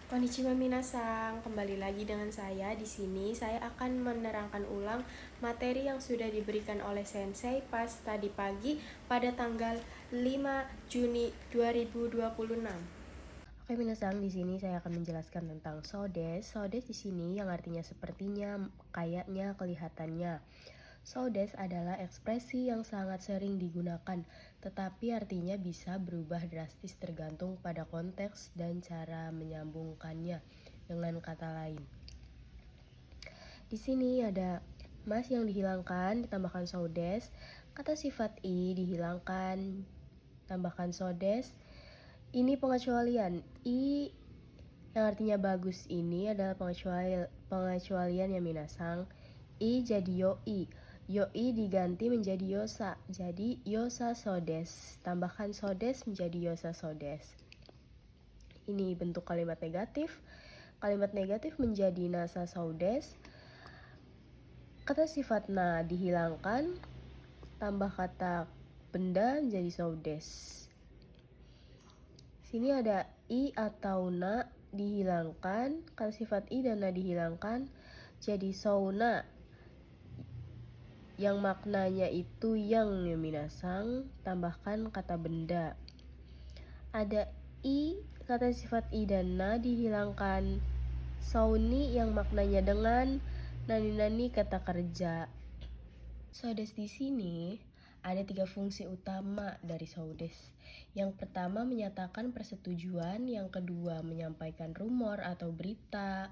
Konnichiwa minasang, kembali lagi dengan saya. Di sini saya akan menerangkan ulang materi yang sudah diberikan oleh Sensei pas tadi pagi pada tanggal 5 Juni 2026. Oke minasang, di sini saya akan menjelaskan tentang sodes. Sodes di sini yang artinya sepertinya, kayaknya, kelihatannya. Sodes adalah ekspresi yang sangat sering digunakan, tetapi artinya bisa berubah drastis tergantung pada konteks dan cara menyambungkannya dengan kata lain. Di sini ada mas yang dihilangkan, ditambahkan sodes. Kata sifat i dihilangkan, tambahkan sodes. Ini pengecualian. I yang artinya bagus ini adalah pengecualian ya minasang. I jadi yoi. Yoi diganti menjadi yosa. Jadi yosa sodes. Tambahkan sodes menjadi yosa sodes. Ini bentuk kalimat negatif. Kalimat negatif menjadi nasa sodes. Kata sifat na dihilangkan. Tambah kata benda menjadi sodes. Sini ada i atau na dihilangkan, kata sifat i dan na dihilangkan, jadi sauna yang maknanya itu yang ya minasang, tambahkan kata benda. Ada i, kata sifat i dan na dihilangkan, sauni yang maknanya dengan, nani-nani kata kerja. Sodes di sini ada 3 fungsi utama dari sodes. Yang pertama menyatakan persetujuan, yang kedua menyampaikan rumor atau berita,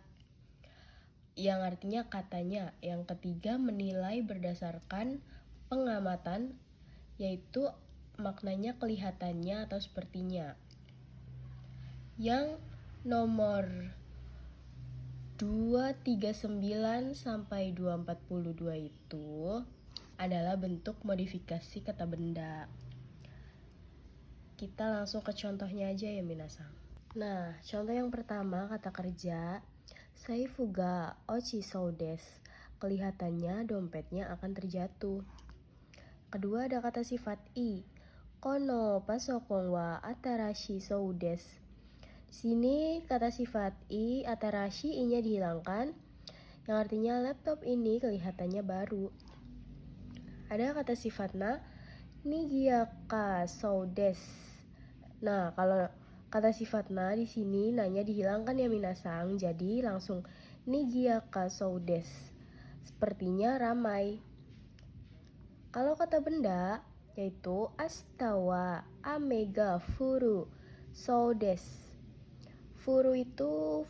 yang artinya katanya, yang ketiga menilai berdasarkan pengamatan, yaitu maknanya kelihatannya atau sepertinya. Yang nomor 239 sampai 242 itu adalah bentuk modifikasi kata benda. Kita langsung ke contohnya aja ya minasang. Nah, contoh yang pertama kata kerja, Saifu ga ochisou desu. Kelihatannya dompetnya akan terjatuh. Kedua ada kata sifat i. Kono pasokon wa atarashishou desu. Sini kata sifat i atarashi i-nya dihilangkan, yang artinya laptop ini kelihatannya baru. Ada kata sifat na nigiyaka sou desu. Nah, kalau kata sifat na di sini nanya dihilangkan ya minasang, jadi langsung nigiyaka sou desu. Sepertinya ramai. Kalau kata benda yaitu ashita wa ame ga furu sou desu. Furu itu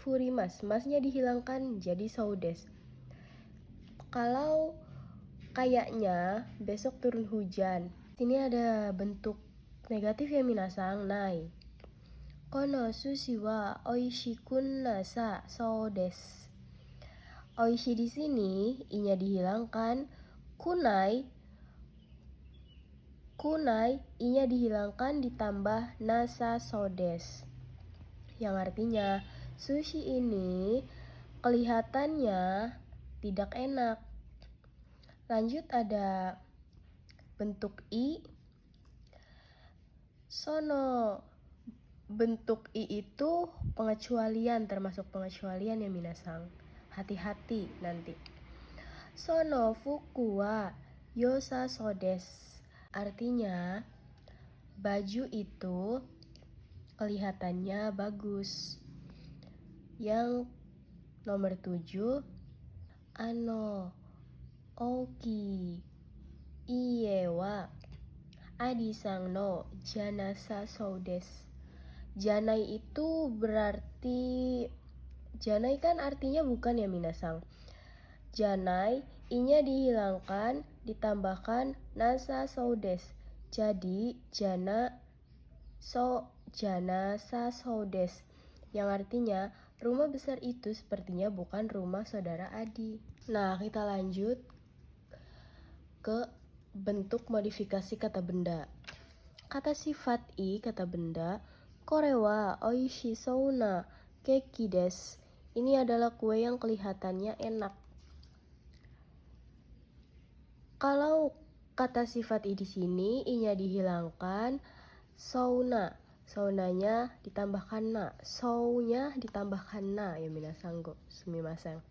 furimas, masnya dihilangkan jadi soudes. Kalau kayaknya besok turun hujan. Sini ada bentuk negatif ya minasang, nai. Kono sushi wa oishikun nasa soudes. Oishi di sini i-nya dihilangkan, kunai i-nya dihilangkan ditambah nasa sodes, yang artinya sushi ini kelihatannya tidak enak. Lanjut ada bentuk i. Sono bentuk i itu pengecualian, termasuk pengecualian ya minasang. Hati-hati nanti. Sono fuku wa yosa sodes. Artinya baju itu kelihatannya bagus. Yang nomor 7, oki ie wa Adi-san no janasa soudes. Janai itu berarti, janai kan artinya bukan ya minasang. Janai i-nya dihilangkan, ditambahkan nasa soudes. Jadi janasa soudes, yang artinya rumah besar itu sepertinya bukan rumah saudara Adi. Nah, kita lanjut ke bentuk modifikasi kata benda. Kata sifat i, kata benda, kore wa oishishou na keki desu. Ini adalah kue yang kelihatannya enak. Kalau kata sifat i di sini i-nya dihilangkan, sauna. Sounanya ditambahkan na. Sounya ditambahkan na ya minasan go. Sumimasen.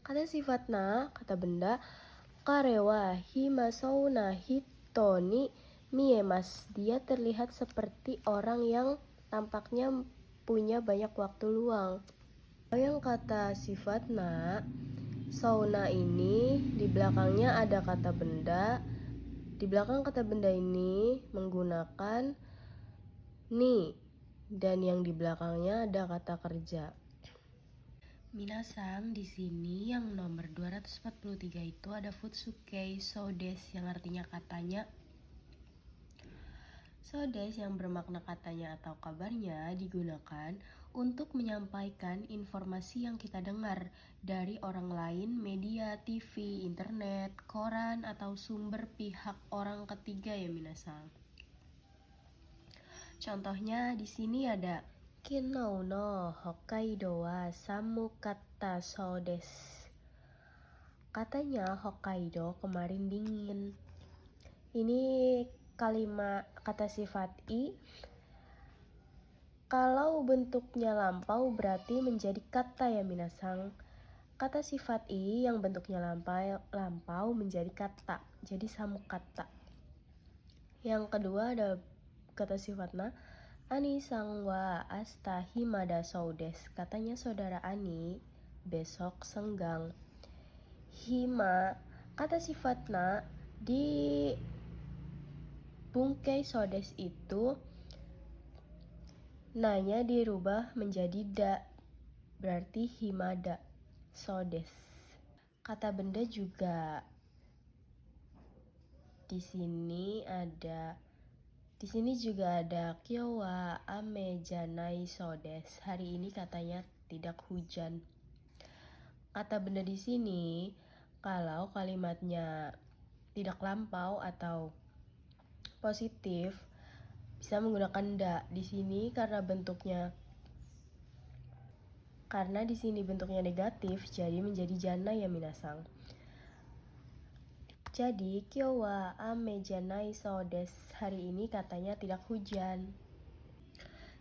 Kata sifat na, kata benda, karewa hima souna hito ni miemas. Dia terlihat seperti orang yang tampaknya punya banyak waktu luang. Yang kata sifat na, sauna ini di belakangnya ada kata benda. Di belakang kata benda ini menggunakan ni, dan yang di belakangnya ada kata kerja. Minasang, di sini yang nomor 243 itu ada futsukei sodes yang artinya katanya. Sodes yang bermakna katanya atau kabarnya digunakan untuk menyampaikan informasi yang kita dengar dari orang lain, media, TV, internet, koran, atau sumber pihak orang ketiga ya minasang. Contohnya di sini ada Kinau no Hokkaido wa samukata so desu. Katanya Hokkaido kemarin dingin. Ini kalimat kata sifat i. Kalau bentuknya lampau berarti menjadi kata ya minasang. Kata sifat i yang bentuknya lampau menjadi kata. Jadi samukata. Yang kedua ada kata sifat na. Ani sang wa asta himada sou desu. Katanya saudara Ani besok senggang. Hima, kata sifat na di bungkei sodes itu nanya dirubah menjadi da, berarti himada sodes. Kata benda juga di sini juga ada kyo wa ame janai sodes. Hari ini katanya tidak hujan. Kata benda di sini kalau kalimatnya tidak lampau atau positif bisa menggunakan da. Di sini karena di sini bentuknya negatif jadi menjadi jana ya minasang. Jadi kyo wa ame janai so desu. Hari ini katanya tidak hujan.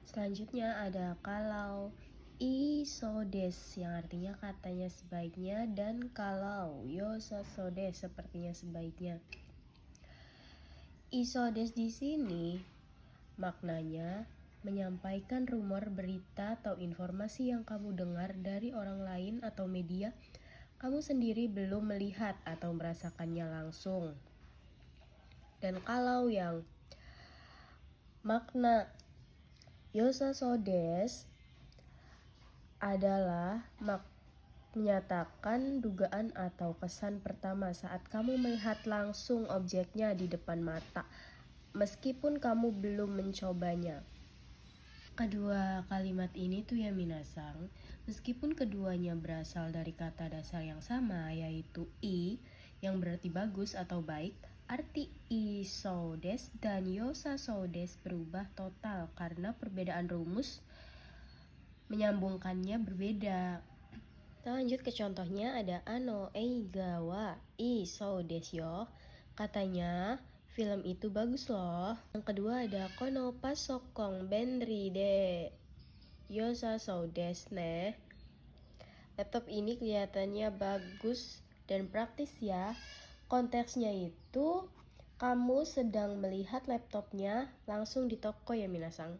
Selanjutnya ada kalau i so desu yang artinya katanya sebaiknya, dan kalau yosa so desu sepertinya sebaiknya. I so desu di sini maknanya menyampaikan rumor, berita, atau informasi yang kamu dengar dari orang lain atau media. Kamu sendiri belum melihat atau merasakannya langsung. Dan kalau yang makna yosa so desu adalah menyatakan dugaan atau kesan pertama saat kamu melihat langsung objeknya di depan mata, meskipun kamu belum mencobanya. Kedua kalimat ini tuh ya minasang, meskipun keduanya berasal dari kata dasar yang sama, yaitu i yang berarti bagus atau baik, arti i so desu dan yosa so desu berubah total karena perbedaan rumus menyambungkannya berbeda. Kita lanjut ke contohnya, ada ano eiga wa i so desu yo. Katanya film itu bagus loh. Yang kedua ada kono pasokong benri de yosa so desu ne. Laptop ini kelihatannya bagus dan praktis ya. Konteksnya itu kamu sedang melihat laptopnya langsung di toko ya minasang.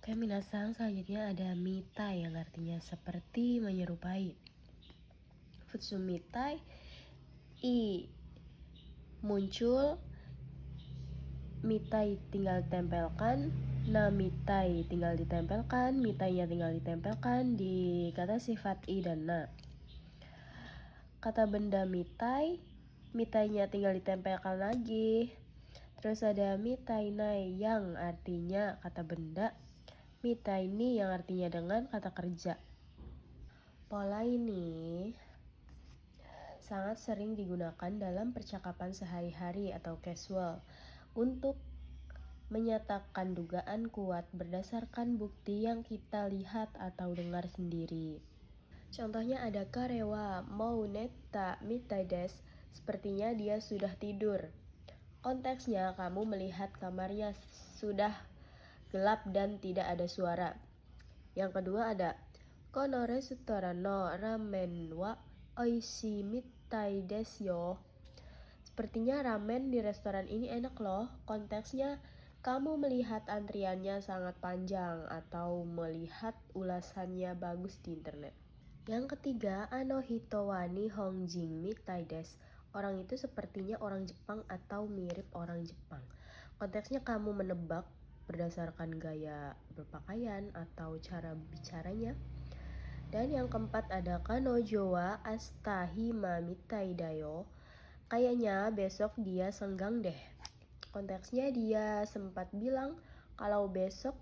Oke minasang, selanjutnya ada mitai yang artinya seperti menyerupai. Futsumitai i muncul, mitai tinggal ditempelkan, na mitai tinggal ditempelkan, mitainya tinggal ditempelkan di kata sifat i dan na. Kata benda mitai, mitainya tinggal ditempelkan lagi. Terus ada mitai nai yang artinya kata benda, mitai ni yang artinya dengan kata kerja. Pola ini sangat sering digunakan dalam percakapan sehari-hari atau casual untuk menyatakan dugaan kuat berdasarkan bukti yang kita lihat atau dengar sendiri. Contohnya ada karewa mau neta mitai desu, sepertinya dia sudah tidur. Konteksnya kamu melihat kamarnya sudah gelap dan tidak ada suara. Yang kedua ada kono restoran no ramen wa oishi mitai desu yo. Sepertinya ramen di restoran ini enak loh. Konteksnya kamu melihat antriannya sangat panjang atau melihat ulasannya bagus di internet. Yang ketiga, ano hito wa nihonjin mitai desu. Orang itu sepertinya orang Jepang atau mirip orang Jepang. Konteksnya kamu menebak berdasarkan gaya berpakaian atau cara bicaranya. Dan yang keempat ada kanojo wa astahima mitai dayo. Kayaknya besok dia senggang deh. Konteksnya dia sempat bilang kalau besok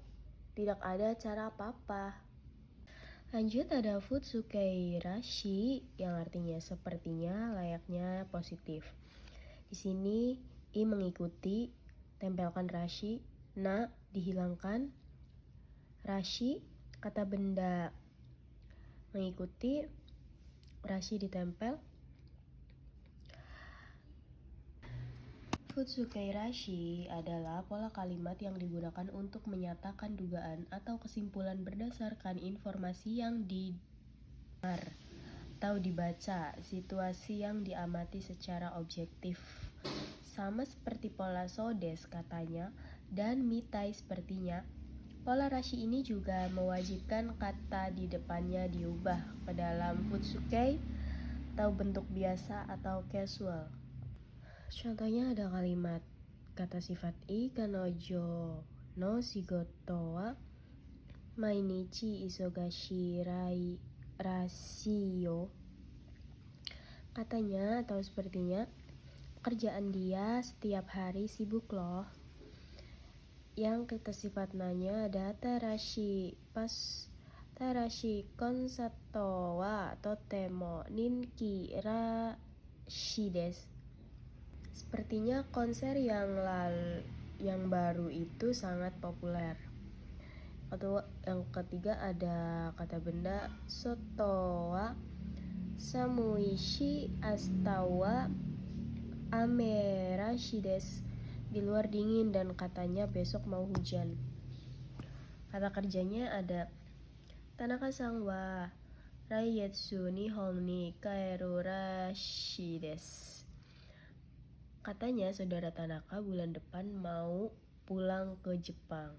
tidak ada acara apa-apa. Lanjut ada futsukei rashi yang artinya sepertinya, layaknya, positif. Di sini i mengikuti, tempelkan rashi, na dihilangkan, rashi kata benda mengikuti, rashi ditempel. Futsukei rashi adalah pola kalimat yang digunakan untuk menyatakan dugaan atau kesimpulan berdasarkan informasi yang didengar atau dibaca, situasi yang diamati secara objektif. Sama seperti pola sodes katanya dan mitai sepertinya, pola rashi ini juga mewajibkan kata di depannya diubah ke dalam futsukei atau bentuk biasa atau casual. Contohnya ada kalimat kata sifat i kanojo no shigoto wa mainichi isogashi rashi yo. Katanya atau sepertinya, pekerjaan dia setiap hari sibuk loh. Yang kata sifat nanya ada tarashi konsato wa totemo ninki rashi desu. Sepertinya konser yang baru itu sangat populer. Atau yang ketiga ada kata benda soto wa samuishi asta wa amerashi desu. Di luar dingin dan katanya besok mau hujan. Kata kerjanya ada Tanaka-san wa raigetsu Nihon ni kaeru rashi desu. Katanya saudara Tanaka bulan depan mau pulang ke Jepang.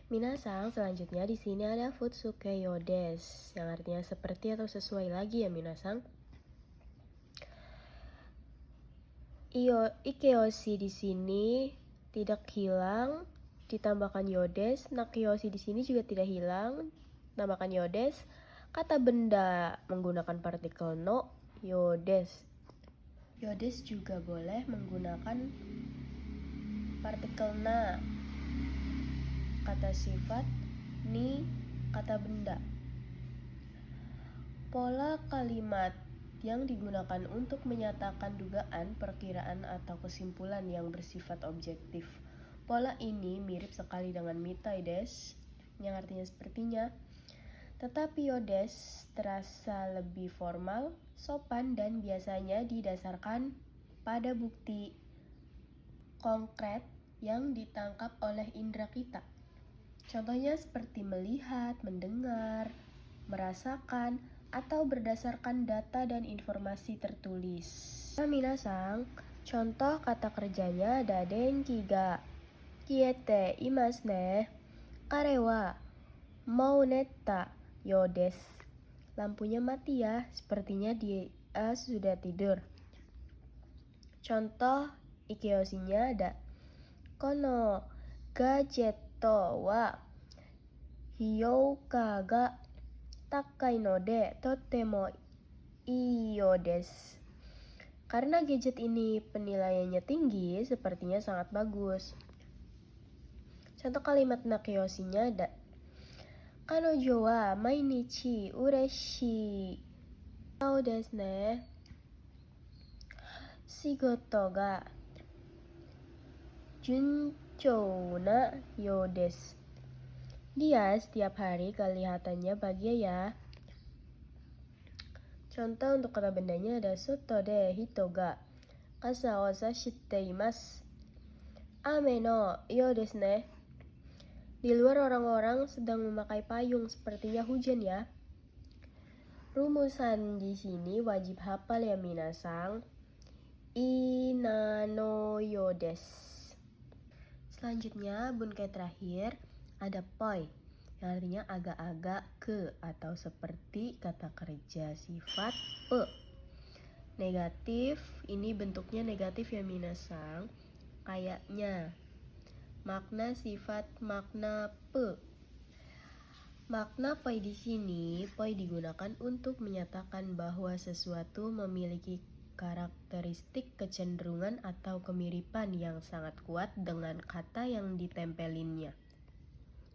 Minasang, selanjutnya di sini ada futsukei yo desu, yang artinya seperti atau sesuai lagi ya minasang. Ikeyoshi di sini tidak hilang, ditambahkan yodes. Nakiyoshi di sini juga tidak hilang, tambahkan yodes. Kata benda menggunakan partikel no, yodes. Yodes juga boleh menggunakan partikel na. Kata sifat ni, kata benda. Pola kalimat yang digunakan untuk menyatakan dugaan, perkiraan, atau kesimpulan yang bersifat objektif. Pola ini mirip sekali dengan mitai desu, yang artinya sepertinya. Tetapi yodes terasa lebih formal, sopan, dan biasanya didasarkan pada bukti konkret yang ditangkap oleh indera kita. Contohnya seperti melihat, mendengar, merasakan, atau berdasarkan data dan informasi tertulis. Minasang, contoh kata kerjanya ada denki ga kiete imasu ne. Kare wa mau netta yo desu. Lampunya mati ya, sepertinya dia sudah tidur. Contoh ikeyoshinya ada kono gadgetto wa hiyouka ga takai no de totemo ii yo desu. Karena gadget ini penilaiannya tinggi, sepertinya sangat bagus. Contoh kalimat nakiyoshinya ada Kanojo wa mainichi ureshiそうですね. Shigoto ga junchou na you desu. Dia setiap hari kelihatannya bahagia ya. Contoh untuk kata bendanya ada soto de hito ga kasa o sashite imasu. Ame no you desu ne. Di luar orang-orang sedang memakai payung, sepertinya hujan ya. Rumusan di sini wajib hafal ya minasang. Inano des. Selanjutnya bunkai terakhir ada poi, yang artinya agak-agak ke atau seperti kata kerja sifat pe. Negatif, ini bentuknya negatif ya minasang. Kayaknya. Makna sifat makna pe. Makna poi di sini, poi digunakan untuk menyatakan bahwa sesuatu memiliki karakteristik kecenderungan atau kemiripan yang sangat kuat dengan kata yang ditempelinnya.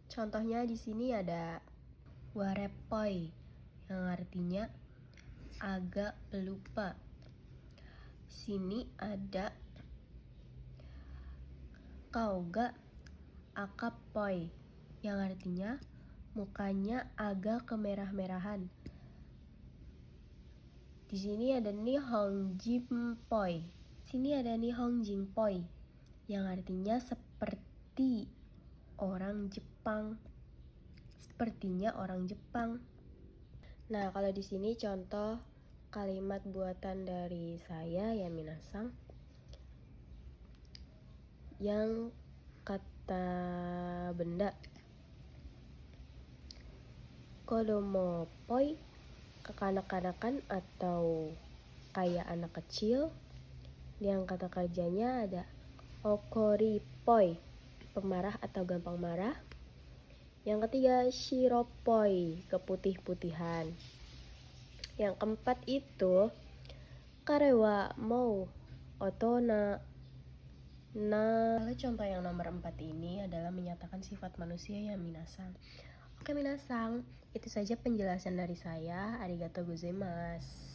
Contohnya di sini ada warepoi, yang artinya agak pelupa. Sini ada kauga akapoi, yang artinya mukanya agak kemerah-merahan. Di sini ada nihongjinpoi. Sini ada nihongjinpoi, yang artinya seperti orang Jepang. Sepertinya orang Jepang. Nah, kalau di sini contoh kalimat buatan dari saya ya minasang. Yang kata benda kodomo poi, kekanak-kanakan atau kayak anak kecil. Yang kata kerjanya ada okori poi, pemarah atau gampang marah. Yang ketiga shiropoi, keputih-putihan. Yang keempat itu karewa mau otona. Nah, contoh yang nomor 4 ini adalah menyatakan sifat manusia ya minasang. Oke minasang, itu saja penjelasan dari saya. Arigatou gozaimasu.